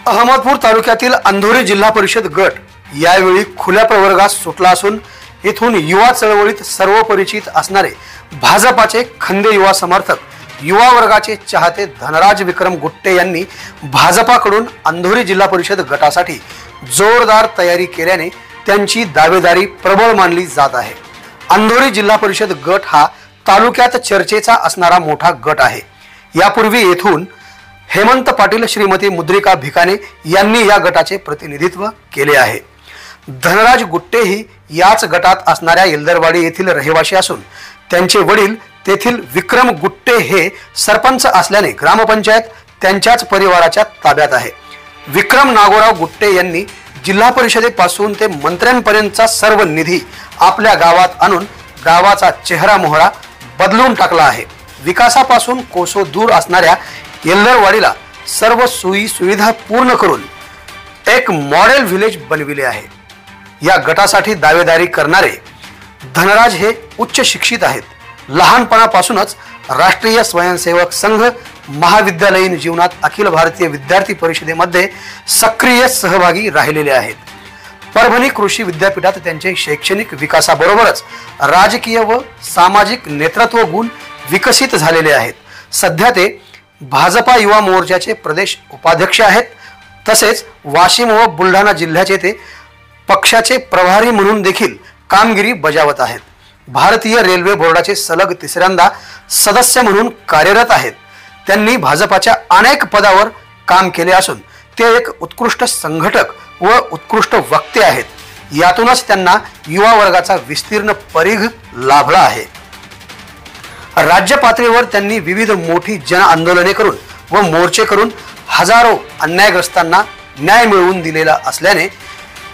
अहमदपूर तालुक्यातील अंधोरी जिल्हा परिषद गट यावेळी खुल्या प्रवर्गात सुटला असून येथून युवा चळवळीत सर्व परिचित असणारे भाजपाचे खंदे युवा समर्थक युवा वर्गाचे चाहते धनराज विक्रम गुट्टे यांनी भाजपाकडून अंधोरी जिल्हा परिषद गटासाठी जोरदार तयारी केल्याने त्यांची दावेदारी प्रबळ मानली जात आहे। अंधोरी जिल्हा परिषद गट हा तालुक्यात चर्चेचा असणारा मोठा गट आहे। यापूर्वी येथून हेमंत पाटील, श्रीमती मुद्रिका भिकाणे यांनी या गटाचे प्रतिनिधित्व केले आहे। धनराज गुट्टे ही याच गटात असणाऱ्या येल्दरवाडी येथील रहिवासी असून त्यांचे वडील तेथील विक्रम गुट्टे हे सरपंच असल्याने ग्रामपंचायत त्यांच्याच परिवाराच्या ताब्यात आहे। विक्रम नागोराव गुट्टे यांनी जिल्हा परिषदेपासून ते मंत्र्यांपर्यंतचा सर्व निधी आपल्या गावात आणून गावाचा चेहरा मोहरा बदलून टाकला आहे। विकासापासून कोसो दूर असणाऱ्या येल्दरवाडीला सर्व सोयी सुविधा पूर्ण करून एक मॉडेल व्हिलेज बनविले आहे। या गटासाठी दावेदारी करणारे धनराज हे उच्च शिक्षित आहेत। लहानपणापासूनच राष्ट्रीय स्वयंसेवक संघ, महाविद्यालयीन जीवनात अखिल भारतीय विद्यार्थी परिषदेमध्ये सक्रिय सहभागी राहिलेले आहेत। परभणी कृषी विद्यापीठात त्यांचे शैक्षणिक विकासाबरोबरच राजकीय व सामाजिक नेतृत्व गुण विकसित झालेले आहेत। सध्या ते भाजपा युवा मोर्चाचे प्रदेश उपाध्यक्ष आहेत। तसेच वाशिम व बुलढाणा जिल्ह्याचे ते पक्षाचे प्रभारी म्हणून देखील कामगिरी बजावत आहेत। भारतीय रेल्वे बोर्डाचे सलग तिसऱ्यांदा सदस्य म्हणून कार्यरत आहेत। त्यांनी भाजपाच्या अनेक पदावर काम केले असून ते एक उत्कृष्ट संघटक व उत्कृष्ट वक्ते आहेत। यातूनच त्यांना युवा वर्गाचा विस्तीर्ण परिघ लाभला आहे। राज्य पातळीवर त्यांनी विविध मोठी जन आंदोलने करून व मोर्चे करून हजारो अन्यायग्रस्तांना न्याय मिळवून दिलेला असल्याने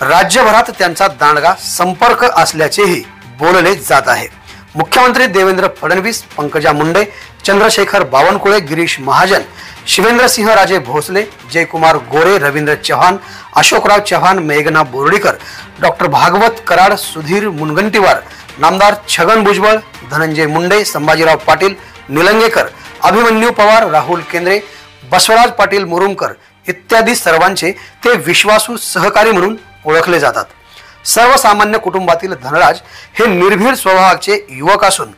राज्यभरात त्यांचा दांडगा संपर्क असल्याचेही बोलले जात आहे। मुख्यमंत्री देवेंद्र फडणवीस, पंकजा मुंडे, चंद्रशेखर बावनकुळे, गिरीश महाजन, शिवेंद्रसिंहराजे भोसले, जयकुमार गोरे, रवींद्र चव्हाण, अशोकराव चव्हाण, मेघना बोर्डीकर, डॉक्टर भागवत कराड, सुधीर मुनगंटीवार, नामदार छगन भुजबळ, धनंजय मुंडे, संभाजीराव पाटील निलंगेकर, अभिमन्यू पवार, राहुल केंद्रे, बसवराज पाटील मुरुमकर इत्यादी सर्वांचे ते विश्वासू सहकारी म्हणून ओळखले जातात। सर्वसामान्य कुटुंबातील धनराज हे निर्भीड स्वभावाचे युवक असून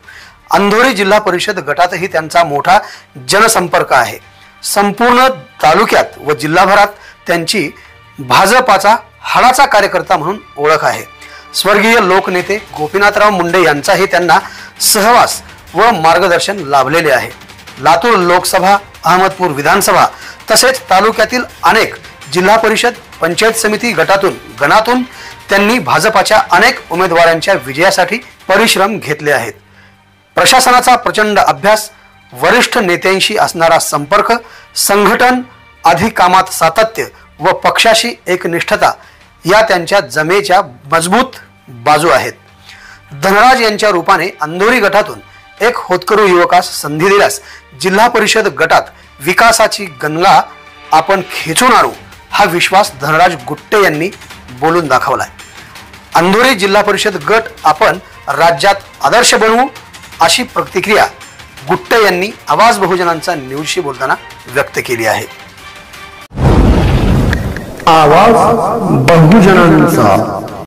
अंधोरी जिल्हा परिषद गटातही त्यांचा मोठा जनसंपर्क आहे। संपूर्ण तालुक्यात व जिल्हाभरात त्यांची भाजपाचा हाडाचा कार्यकर्ता म्हणून ओळख आहे। स्वर्गीय लोकनेते गोपीनाथराव मुंडे यांचाही त्यांना सहवास व मार्गदर्शन लाभलेले आहे। लातूर लोकसभा, अहमदपूर विधानसभा तसेच तालुक्यातील अनेक जिल्हा परिषद, पंचायत समिती गणातून त्यांनी भाजपाच्या अनेक उमेदवारांच्या विजयासाठी परिश्रम घेतले आहेत। प्रशासनाचा प्रचंड अभ्यास, वरिष्ठ नेत्यांशी असणारा संपर्क, संघटन, अधिकामात सातत्य व पक्षाशी एकनिष्ठता या त्यांच्या जमेच्या मजबूत बाजू आहेत। धनराज यांच्या रूपाने अंधोरी गटातून एक होतकरू युवकास संधी दिल्यास जिल्हा परिषद गटात विकासाची गंगा आपण खेचून आणू हा विश्वास धनराज गुट्टे यांनी बोलून दाखवलाय। अंधोरी जिल्हा परिषद गट आपण राज्यात आदर्श बनवू अशी प्रतिक्रिया गुट्टे यांनी आवाज बहुजनांचा न्यूजशी बोलताना व्यक्त केली आहे। आवाज बहुजनांचा।